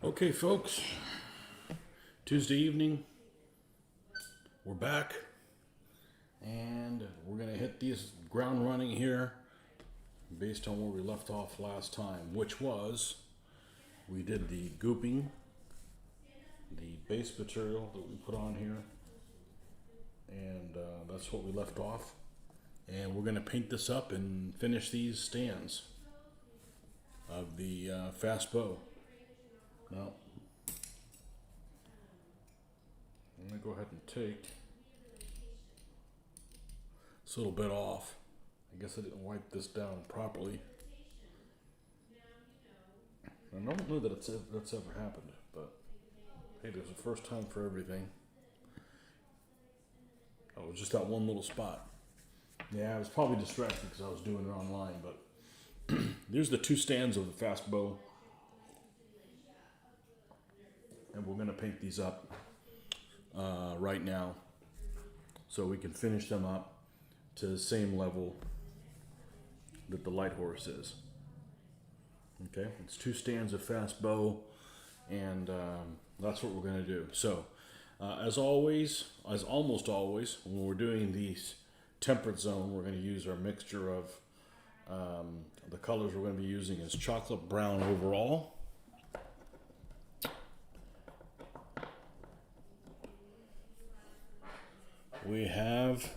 Okay, folks, Tuesday evening, we're back, and we're going to hit these ground running here based on where we left off last time, which was we did the gooping, the base material that we put on here, and that's what we left off. And we're going to paint this up and finish these stands of the fast bow. Now, I'm going to go ahead and take this little bit off. I guess I didn't wipe this down properly. I don't know that that's ever happened, but hey, there's a first time for everything. Oh, it was just that one little spot. Yeah, I was probably distracted because I was doing it online, but there's the two stands of the fast bow. And we're going to paint these up right now so we can finish them up to the same level that the light horse is. Okay, it's two stands of fast bow, and that's what we're going to do. So, as always, as almost always, when we're doing these temperate zone, we're going to use our mixture of the colors we're going to be using is chocolate brown overall. We have,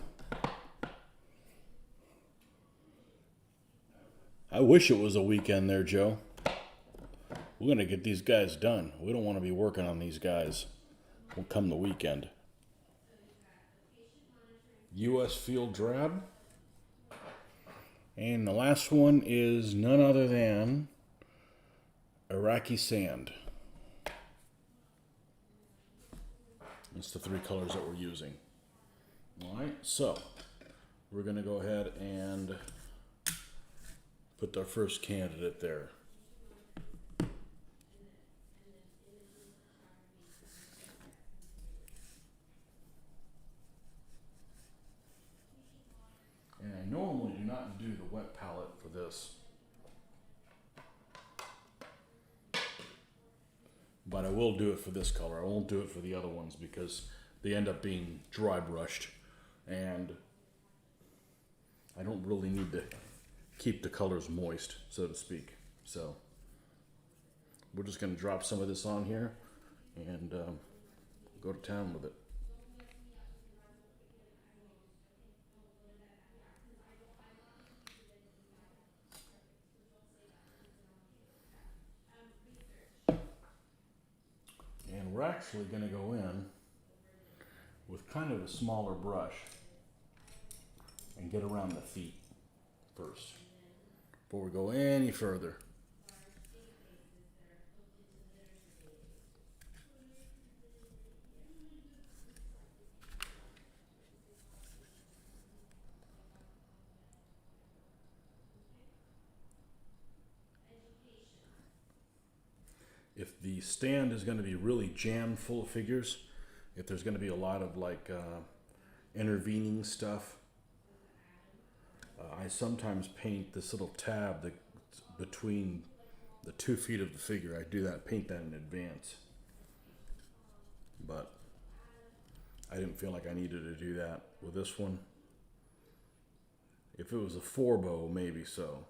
I wish it was a weekend there, Joe. We're going to get these guys done. We don't want to be working on these guys when come the weekend. U.S. Field Drab. And the last one is none other than Iraqi Sand. That's the three colors that we're using. Alright, so we're going to go ahead and put our first candidate there. And I normally do not do the wet palette for this, but I will do it for this color. I won't do it for the other ones because they end up being dry brushed, and I don't really need to keep the colors moist, so to speak. So we're just going to drop some of this on here and go to town with it. And we're actually going to go in with kind of a smaller brush and get around the feet first before we go any further. If the stand is going to be really jammed full of figures, if there's going to be a lot of like intervening stuff, I sometimes paint this little tab that between the 2 feet of the figure. I do that, paint that in advance. But I didn't feel like I needed to do that with this one. If it was a 4 bow, maybe so.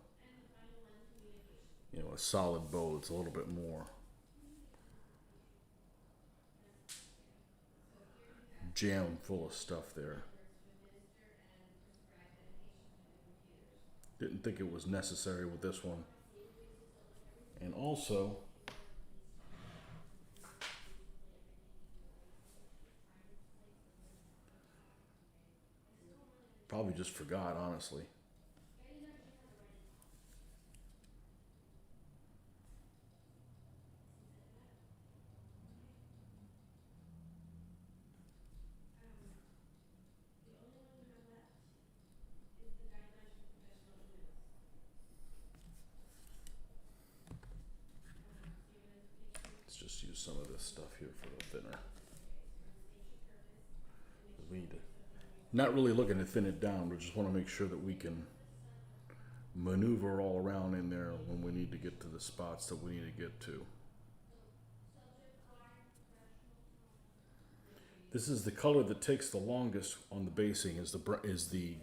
You know, a solid bow, it's a little bit more jam full of stuff there. Didn't think it was necessary with this one. And also, probably just forgot, honestly. Let's just use some of this stuff here for the thinner. We need to, not really looking to thin it down, we just want to make sure that we can maneuver all around in there when we need to get to the spots that we need to get to. This is the color that takes the longest on the basing is the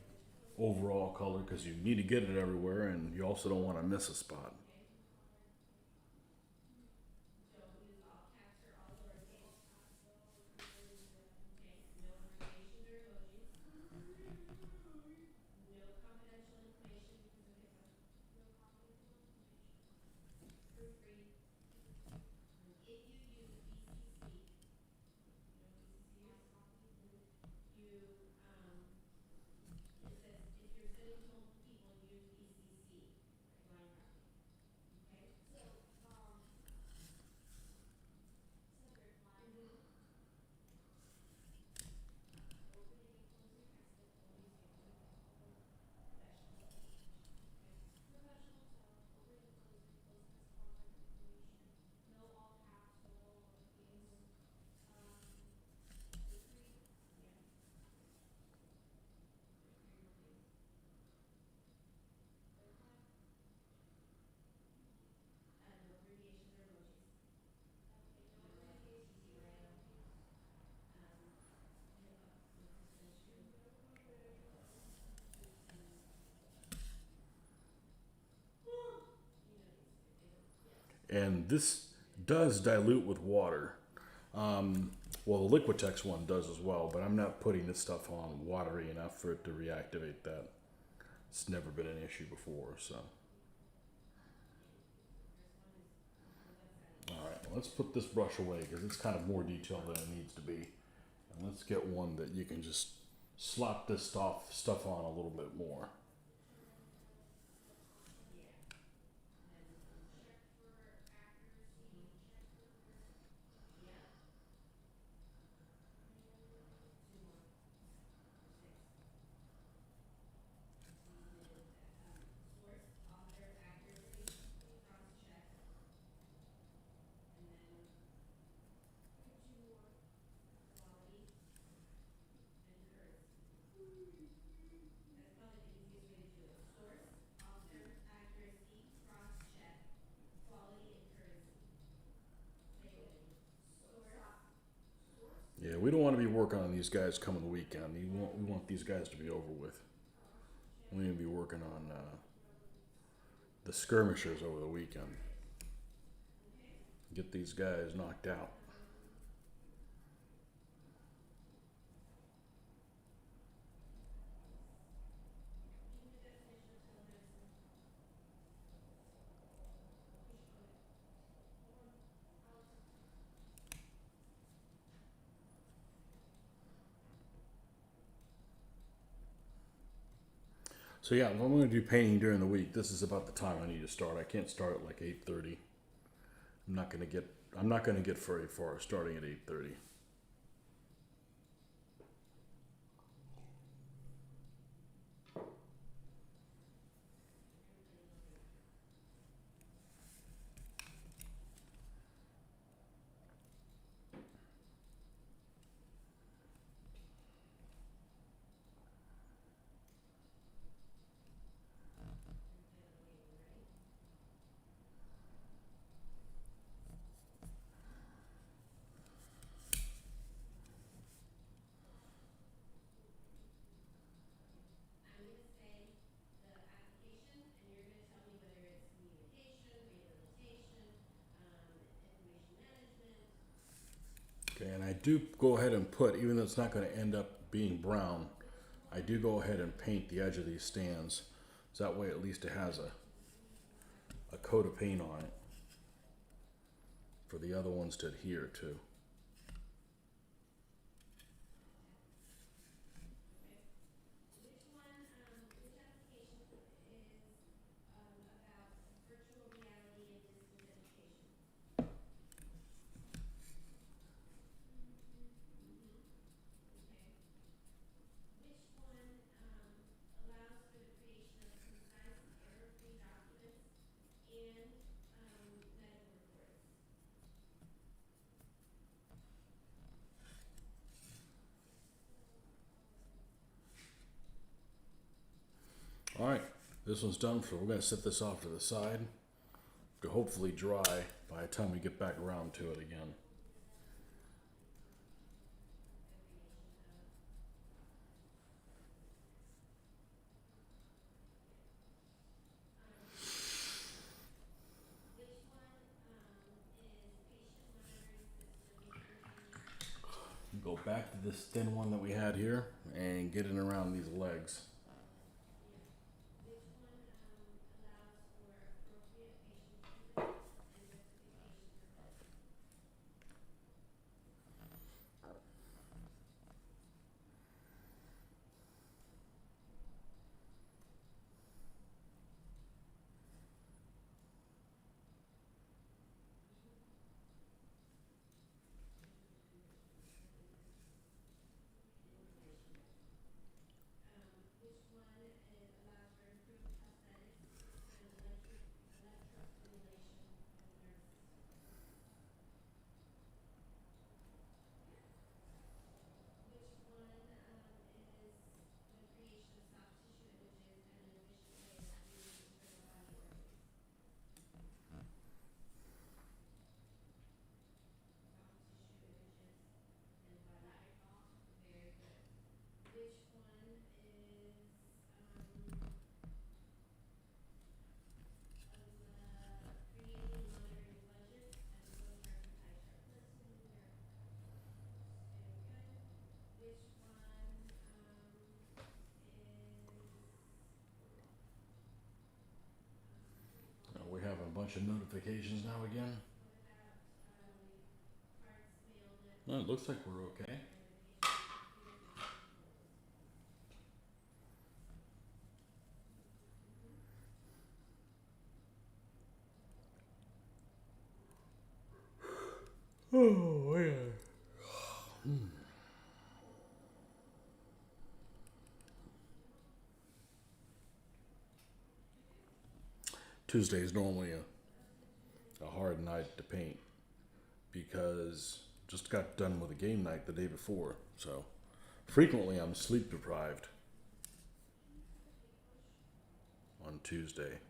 overall color because you need to get it everywhere and you also don't want to miss a spot. And this does dilute with water. Well, the Liquitex one does as well, but I'm not putting this stuff on watery enough for it to reactivate that. It's never been an issue before, so. Alright, let's put this brush away because it's kind of more detailed than it needs to be. And let's get one that you can just slap this stuff on a little bit more. Yeah, we don't want to be working on these guys coming the weekend. We want these guys to be over with. We need to be working on the skirmishers over the weekend. Get these guys knocked out. So yeah, if I'm going to do painting during the week, this is about the time I need to start. I can't start at like 8:30. I'm not going to get very far starting at 8:30. Okay, and I do go ahead and put, even though it's not going to end up being brown, I do go ahead and paint the edge of these stands. So that way at least it has a coat of paint on it for the other ones to adhere to. All right, this one's done, so we're going to set this off to the side to hopefully dry by the time we get back around to it again. back to this thin one that we had here and get it around these legs. We have a bunch of notifications now again. Well, it looks like we're okay. Oh, yeah. Tuesday is normally a hard night to paint because just got done with a game night the day before. So frequently I'm sleep deprived on Tuesday.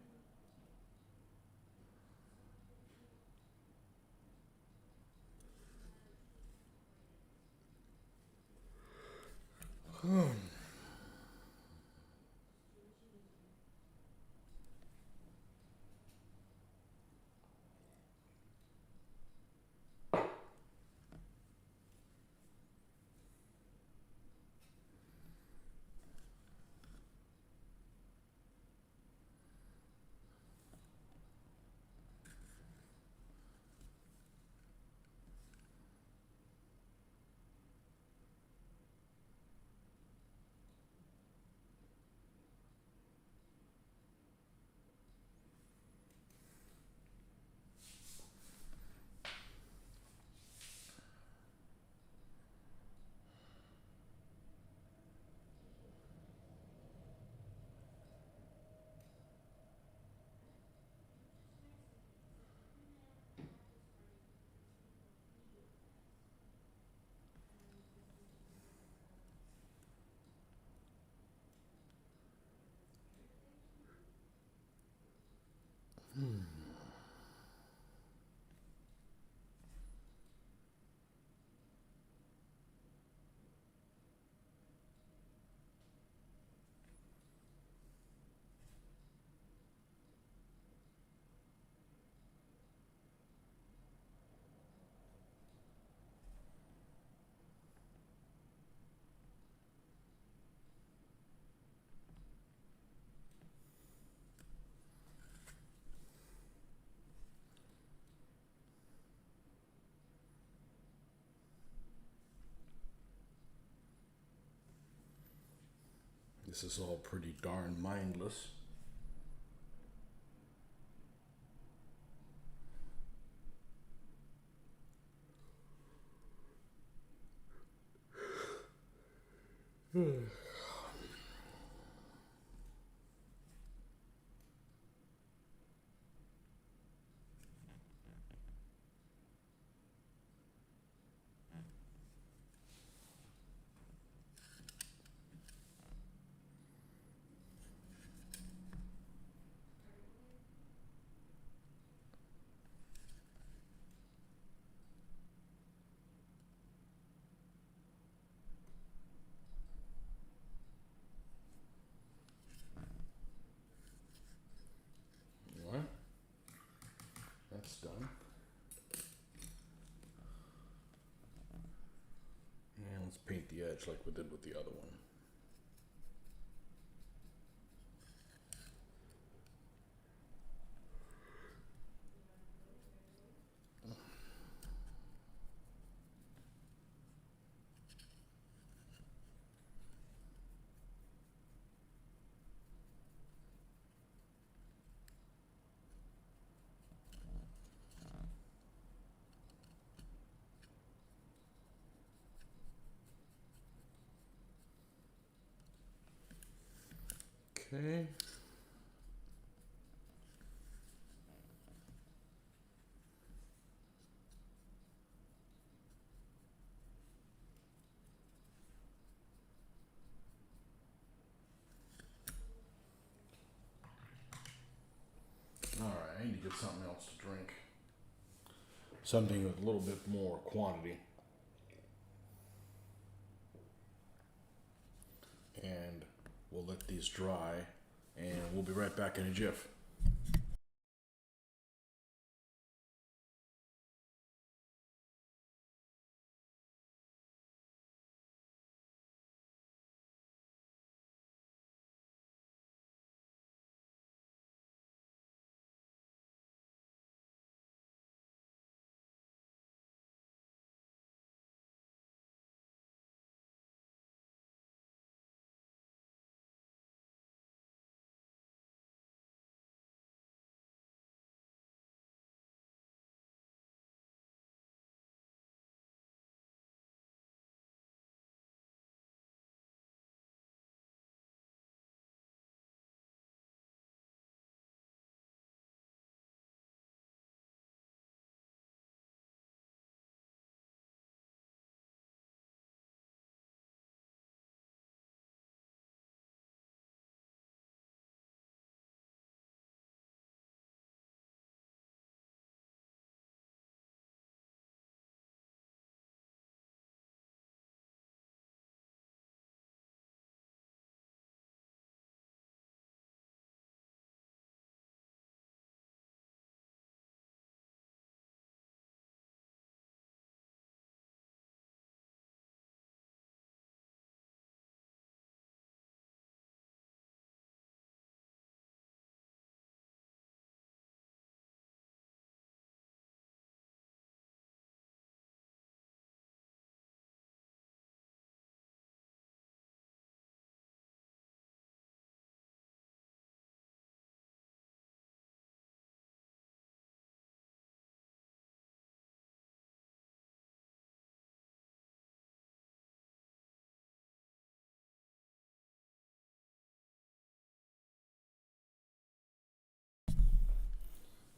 This is all pretty darn mindless. edge like we did with the other one. Okay. All right, I need to get something else to drink. Something with a little bit more quantity. And we'll let these dry, and we'll be right back in a jiff.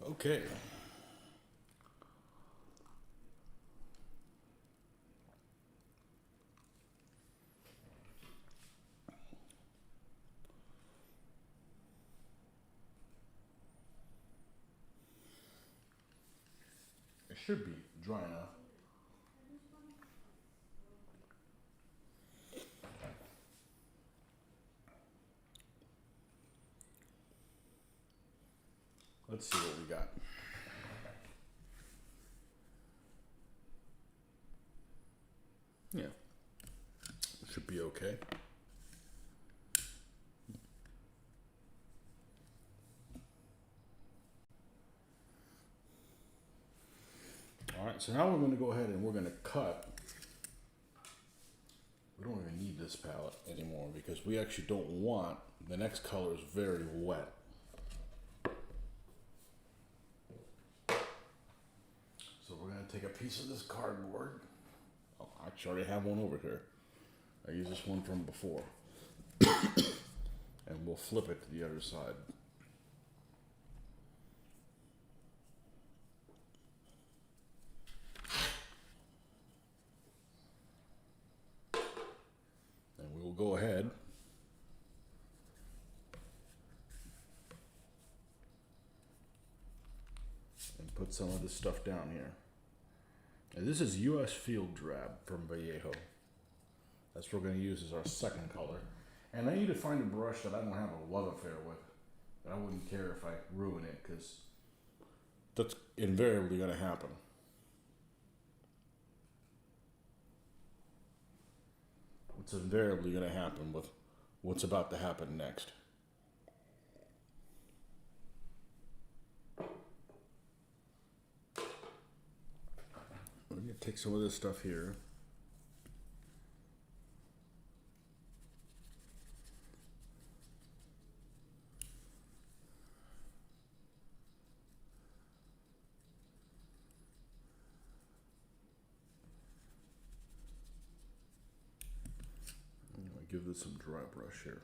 Okay. It should be dry enough. Let's see what we got. Yeah. Should be okay. All right, so now we're going to go ahead and we're going to cut. We don't even need this palette anymore because we actually don't want, the next color is very wet. So we're going to take a piece of this cardboard. Oh, I actually already have one over here. I used this one from before. And we'll flip it to the other side. And we will go ahead and put some of this stuff down here. And this is US Field Drab from Vallejo. That's what we're going to use as our second color. And I need to find a brush that I don't have a love affair with. But I wouldn't care if I ruin it because that's invariably going to happen. what's invariably going to happen with what's about to happen next. We're going to take some of this stuff here. Give this some dry brush here.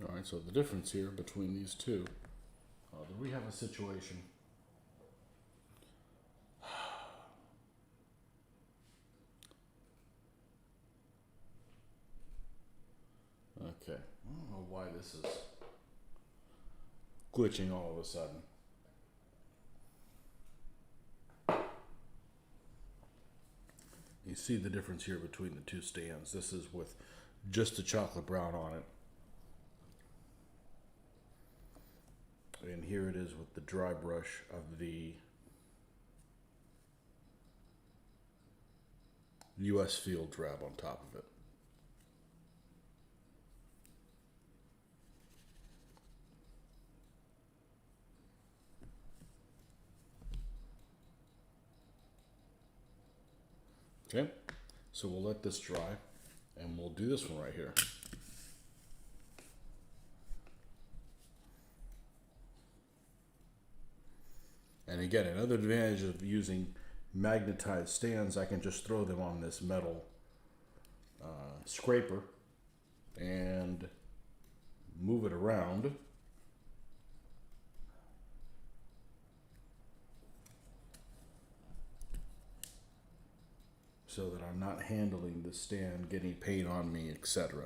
All right, so the difference here between these two, that we have a situation. Okay, I don't know why this is glitching all of a sudden. You see the difference here between the two stands. This is with just the chocolate brown on it. And here it is with the dry brush of the US Field drab on top of it. Okay, so we'll let this dry and we'll do this one right here. And again, another advantage of using magnetized stands, I can just throw them on this metal scraper and move it around. So that I'm not handling the stand, getting paint on me, etc.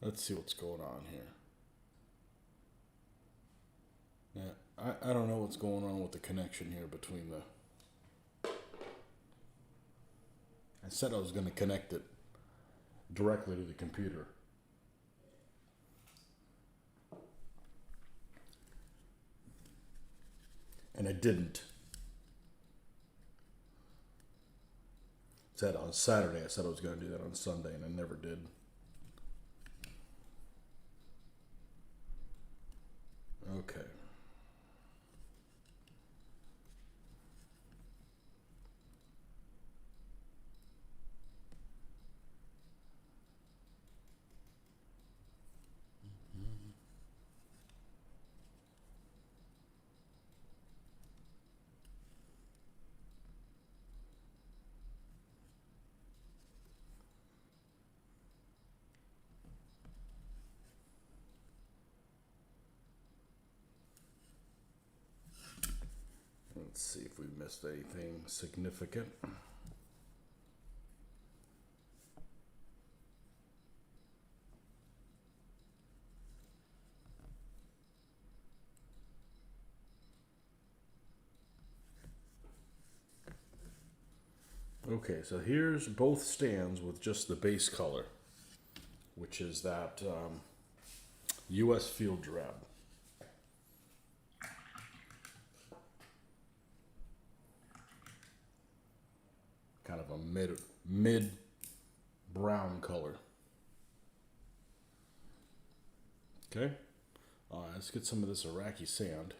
Let's see what's going on here. Yeah, I don't know what's going on with the connection here between I said I was going to connect it directly to the computer. And I didn't. Said on Saturday, I said I was going to do that on Sunday, and I never did. Okay. Let's see if we missed anything significant. Okay, so here's both stands with just the base color, which is that US field drab. Kind of a mid brown color. Okay, let's get some of this Iraqi sand.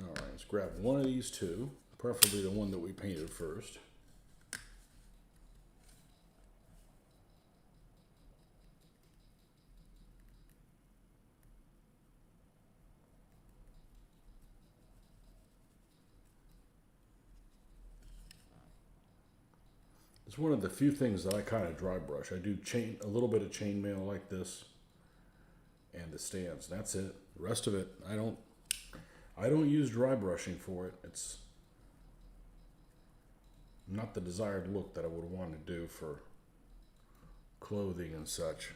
Alright, let's grab one of these two, preferably the one that we painted first. It's one of the few things that I kind of dry brush. I do a little bit of chainmail like this, and the stands. That's it. The rest of it, I don't use dry brushing for it. It's not the desired look that I would want to do for clothing and such.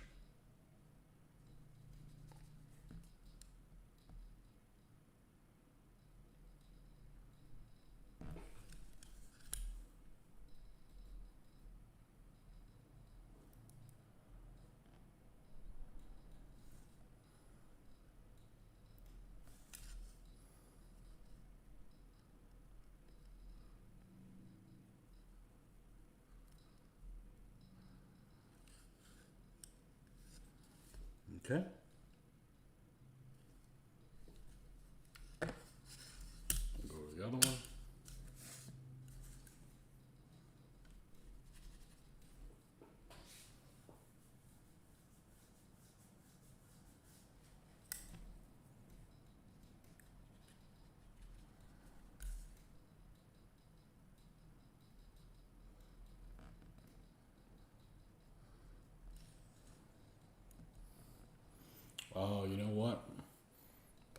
Okay. Go to the other one. Oh, you know what?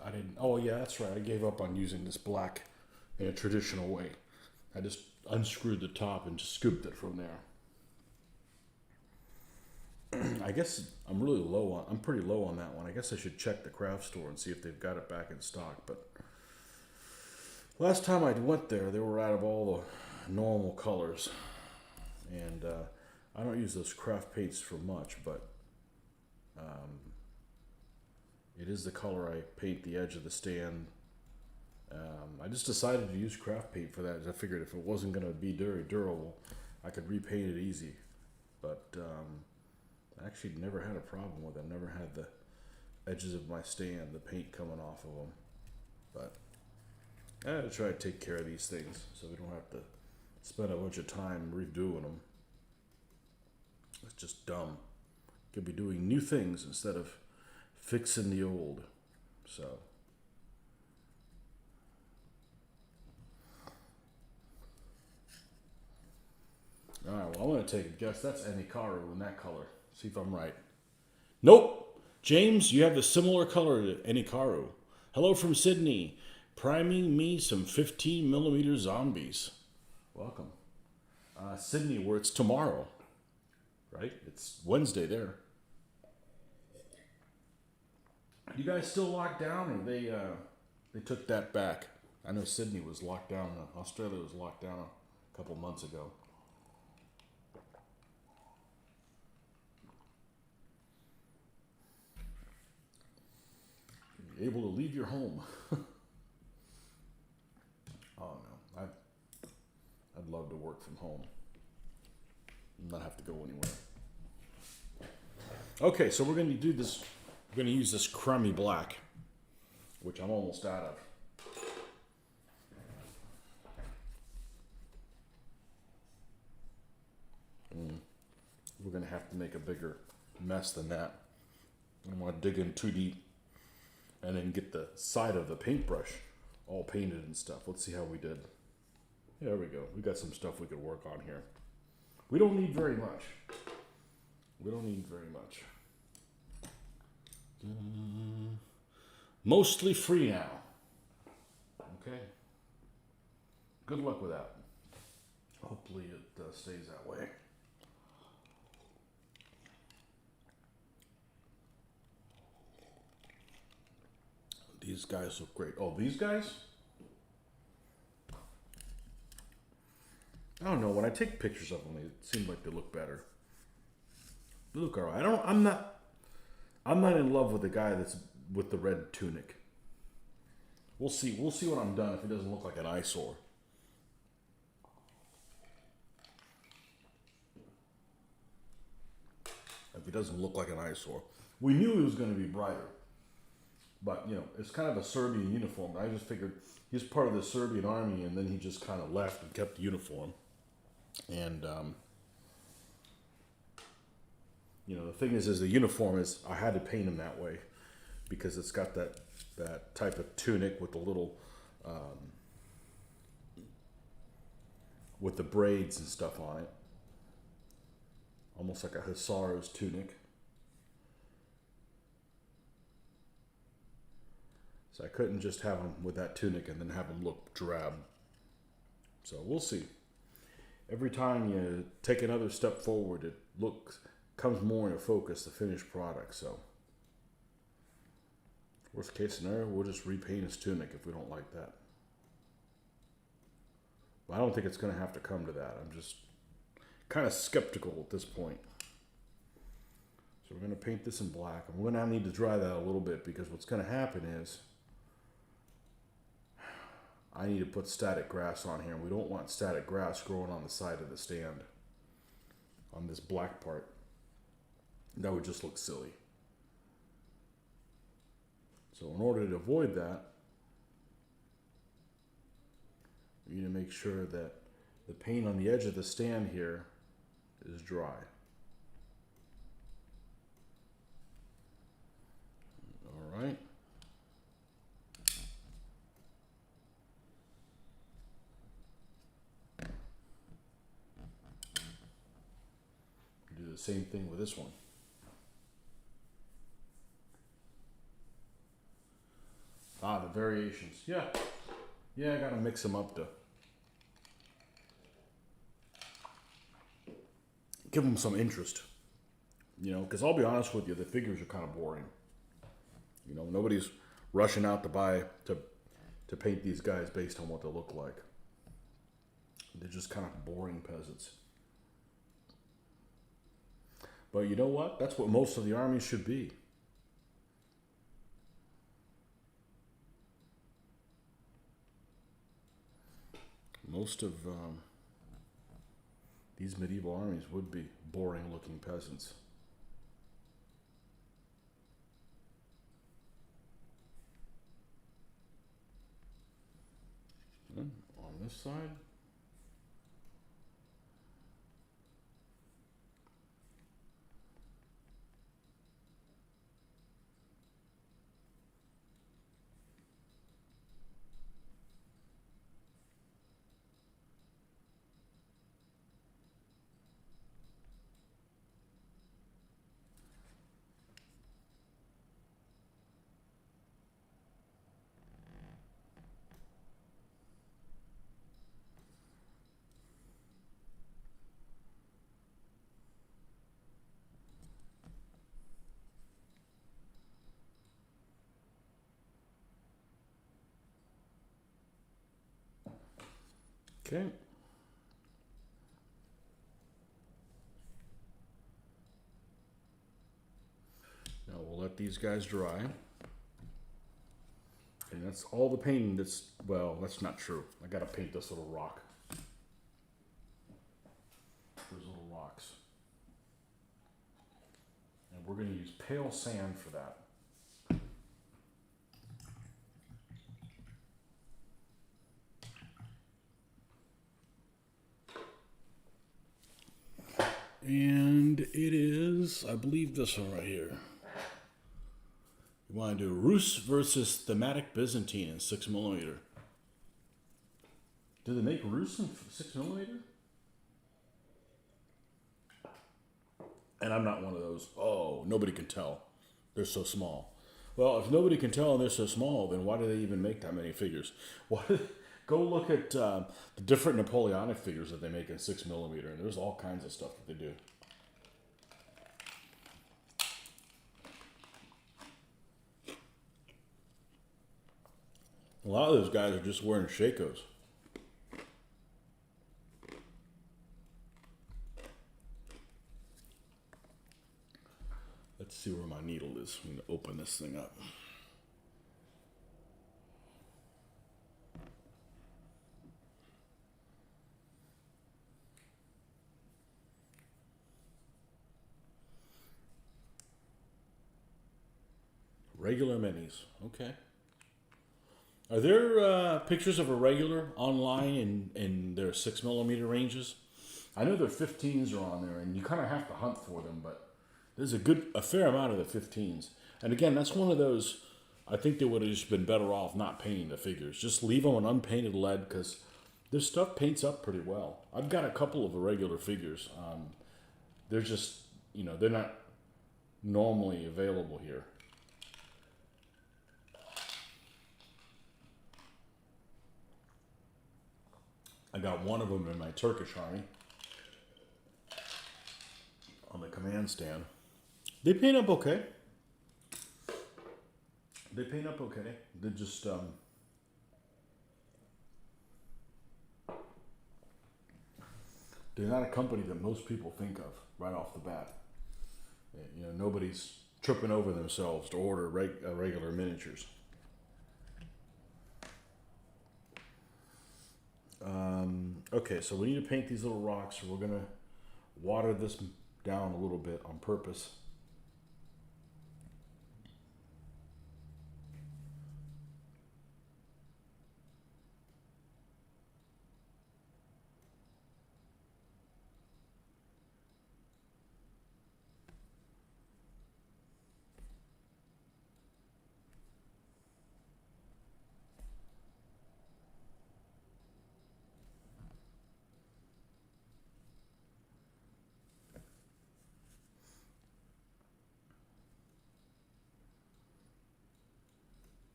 I didn't. Oh, yeah, that's right. I gave up on using this black in a traditional way. I just unscrewed the top and just scooped it from there. I guess I'm really low on. I'm pretty low on that one. I guess I should check the craft store and see if they've got it back in stock. But last time I went there, they were out of all the normal colors, and I don't use those craft paints for much, but it is the color I paint the edge of the stand. I just decided to use craft paint for that. I figured if it wasn't going to be very durable, I could repaint it easy. But I actually never had a problem with it. I never had the edges of my stand, the paint coming off of them. But I had to try to take care of these things so we don't have to spend a bunch of time redoing them. It's just dumb. Could be doing new things instead of fixing the old. So alright, well I'm gonna take a guess. That's Anikaru in that color. See if I'm right. Nope. James, you have a similar color to Enikaru. Hello from Sydney. Priming me some 15 millimeter zombies. Welcome. Sydney, where it's tomorrow. Right? It's Wednesday there. You guys still locked down, or they took that back? I know Sydney was locked down. Australia was locked down a couple months ago. You're able to leave your home. Oh no, I'd love to work from home and not have to go anywhere. Okay, so we're going to do this. We're going to use this crummy black, which I'm almost out of. We're going to have to make a bigger mess than that. I want to dig in too deep and then get the side of the paintbrush all painted and stuff. Let's see how we did. There we go. We got some stuff we could work on here. We don't need very much. We don't need very much. Mostly free now. Okay. Good luck with that. Hopefully it stays that way. These guys look great. Oh, these guys? I don't know. When I take pictures of them, it seems like they look better. They look alright. I'm not in love with the guy that's with the red tunic. We'll see. We'll see when I'm done if he doesn't look like an eyesore. If he doesn't look like an eyesore. We knew he was going to be brighter. But, you know, it's kind of a Serbian uniform. I just figured he's part of the Serbian army, and then he just kind of left and kept the uniform. And, you know, the thing is the uniform is, I had to paint him that way because it's got that type of tunic with the little, with the braids and stuff on it. Almost like a hussar's tunic. So I couldn't just have him with that tunic and then have him look drab. So we'll see. Every time you take another step forward, it comes more into focus, the finished product. So worst case scenario, we'll just repaint his tunic if we don't like that. But I don't think it's going to have to come to that. I'm just kind of skeptical at this point. So we're going to paint this in black. And we're going to need to dry that a little bit because what's going to happen is I need to put static grass on here. We don't want static grass growing on the side of the stand on this black part. That would just look silly. So in order to avoid that, we need to make sure that the paint on the edge of the stand here is dry. All right. Do the same thing with this one. Ah, the variations. Yeah, I gotta mix them up to give them some interest. You know, because I'll be honest with you, the figures are kind of boring. You know, nobody's rushing out to paint these guys based on what they look like. They're just kind of boring peasants. But you know what? That's what most of the armies should be. Most of these medieval armies would be boring looking peasants. And on this side, Okay. Now we'll let these guys dry. And that's all the painting that's, well, that's not true. I gotta paint this little rock. Those little rocks. And we're gonna use pale sand for that. And it is, I believe, this one right here. You want to do Rus versus thematic Byzantine in 6mm. Do they make Rus in 6mm? And I'm not one of those, oh, nobody can tell. They're so small. Well, if nobody can tell and they're so small, then why do they even make that many figures? Go look at the different Napoleonic figures that they make in 6mm, and there's all kinds of stuff that they do. A lot of those guys are just wearing shakos. Let's see where my needle is. I'm going to open this thing up. Regular minis. Okay. Are there pictures of a regular online in their 6mm ranges? I know their 15s are on there, and you kind of have to hunt for them, but there's a fair amount of the 15s. And again, that's one of those, I think they would have just been better off not painting the figures. Just leave them on unpainted lead, because their stuff paints up pretty well. I've got a couple of irregular figures. They're just, they're not normally available here. I got one of them in my Turkish army on the command stand. They paint up okay. They're just, they're not a company that most people think of right off the bat. Nobody's tripping over themselves to order regular miniatures. Okay, so we need to paint these little rocks. So we're going to water this down a little bit on purpose.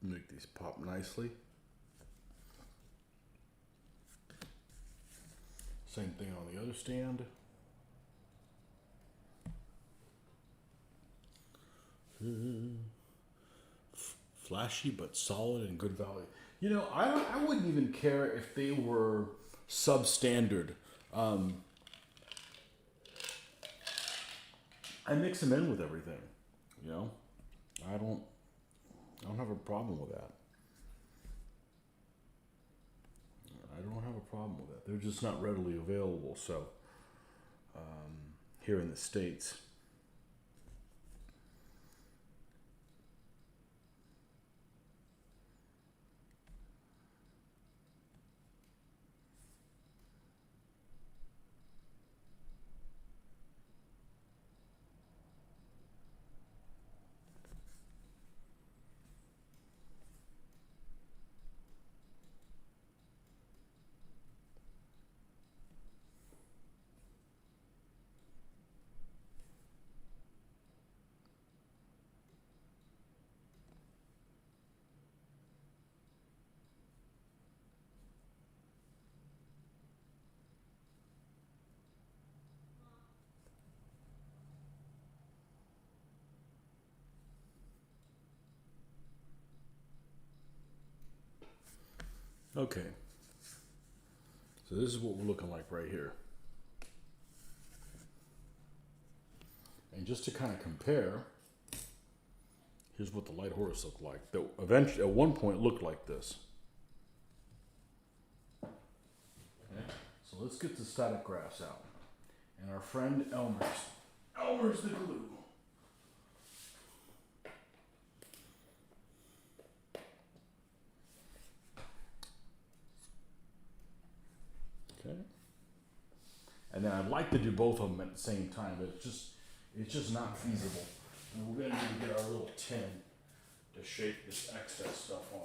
Make these pop nicely. Same thing on the other stand. Flashy but solid and good value. I wouldn't even care if they were substandard. I mix them in with everything. I don't have a problem with that. I don't have a problem with that. They're just not readily available. So here in the States. Okay. So this is what we're looking like right here. And just to kind of compare, here's what the light horse looked like. That eventually, at one point, looked like this. Okay, so let's get the static graphs out. And our friend Elmer's the glue. Okay. And then I'd like to do both of them at the same time, but it's just not feasible. And we're gonna need to get our little tin to shake this excess stuff on.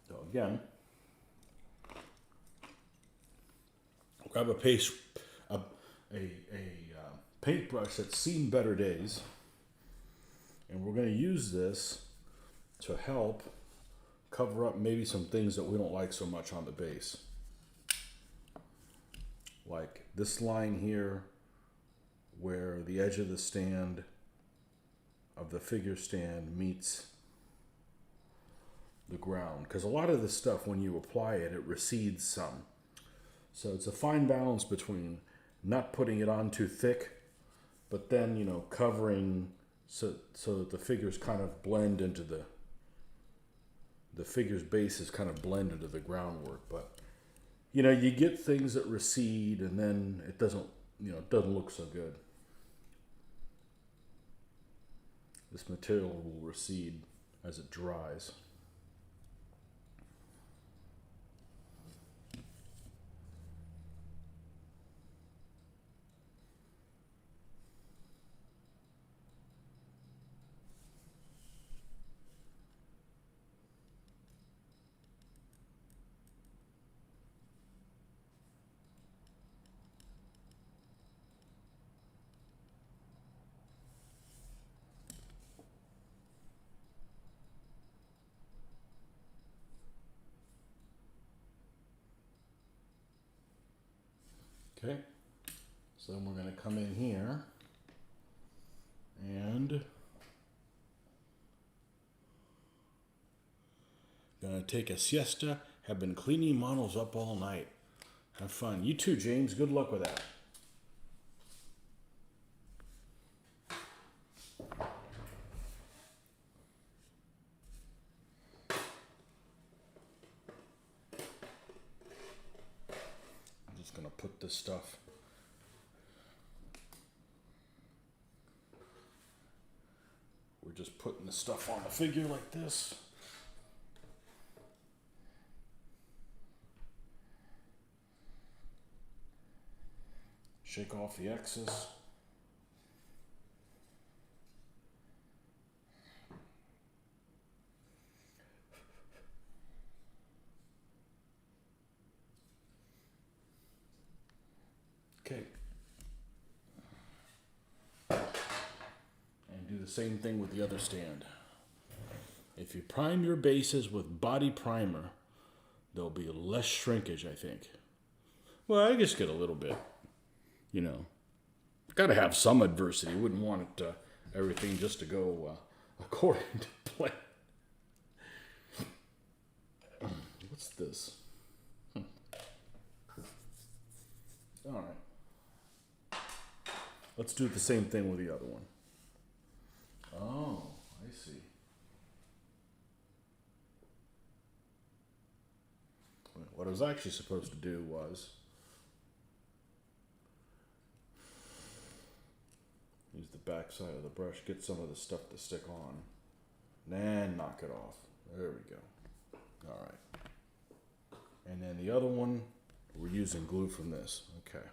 So again, grab a paintbrush that's seen better days, and we're going to use this to help cover up maybe some things that we don't like so much on the base. Like this line here where the edge of the stand, of the figure stand, meets the ground. Because a lot of this stuff, when you apply it, it recedes some. So it's a fine balance between not putting it on too thick, but then, you know, covering so that the figures kind of blend into the figure's bases kind of blend into the groundwork. But, you know, you get things that recede and then it doesn't, you know, it doesn't look so good. This material will recede as it dries. Okay, so then we're going to come in here and going to take a siesta. Have been cleaning models up all night. Have fun. You too, James. Good luck with that. I'm just going to put this stuff. We're just putting the stuff on the figure like this. Shake off the excess. Okay. And do the same thing with the other stand. If you prime your bases with body primer, there'll be less shrinkage, I think. Well, I just get a little bit, you know. Got to have some adversity. Wouldn't want it, everything just to go according to plan. What's this? All right. Let's do the same thing with the other one. Oh, I see. What I was actually supposed to do was use the back side of the brush, get some of the stuff to stick on, and knock it off. There we go. All right. And then the other one, we're using glue from this. Okay.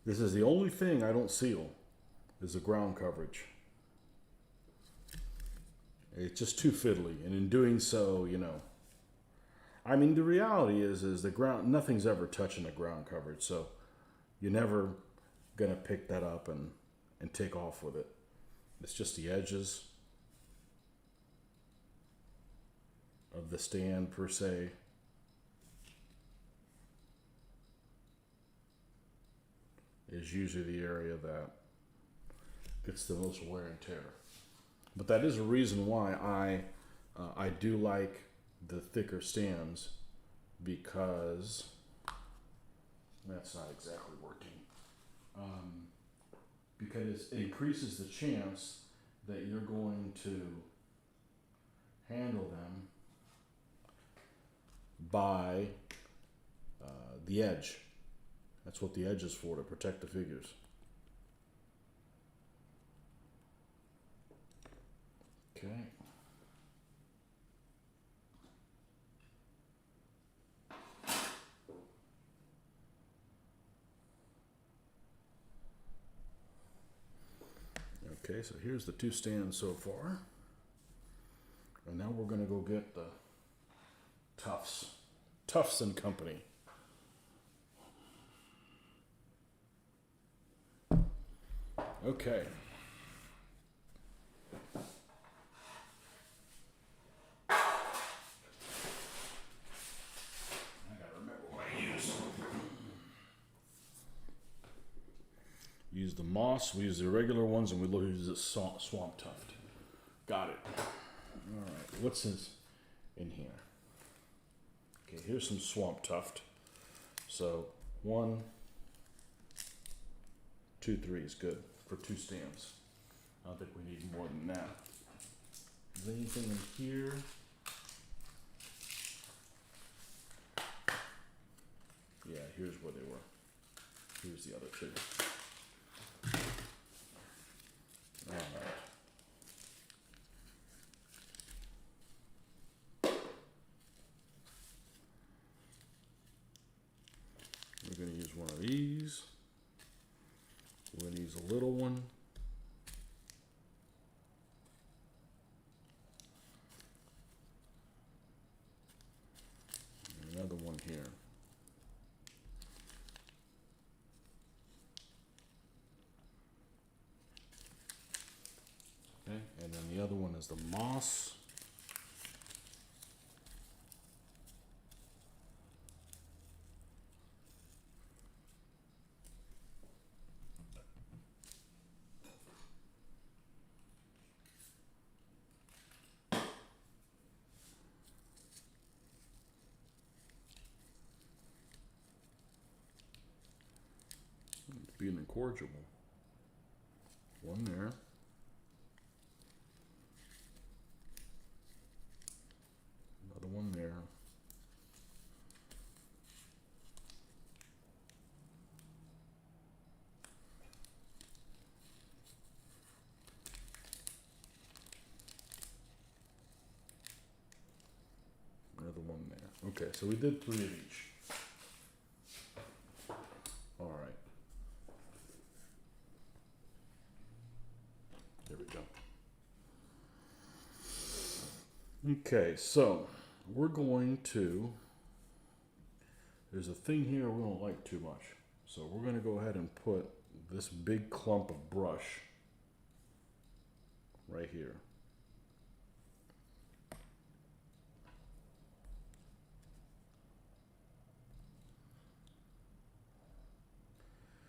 This is the only thing I don't seal, is the ground coverage. It's just too fiddly, and in doing so, you know, I mean, the reality is the ground, nothing's ever touching the ground coverage, so you're never gonna pick that up and take off with it. It's just the edges of the stand per se. Is usually the area that gets the most wear and tear. But that is a reason why I do like the thicker stands, because that's not exactly working. Because it increases the chance that you're going to handle them by the edge. That's what the edge is for, to protect the figures. Okay. Okay, so here's the two stands so far. And now we're going to go get the Tufts and Company. Okay. I gotta remember what I use. Use the moss, we use the regular ones, and we use the swamp tuft. Got it. Alright, what's in here? Okay, here's some swamp tuft. So 1, 2, 3 is good for 2 stands. I don't think we need more than that. Is there anything in here? Yeah, here's where they were. Here's the other 2. Alright. We're going to use one of these. We're going to use a little one. And another one here. Okay, and then the other one is the moss. Being incorrigible. One there. Another one there. Another one there. Okay, so we did 3 of each. All right. There we go. Okay, so we're going to, there's a thing here we don't like too much. So we're going to go ahead and put this big clump of brush right here.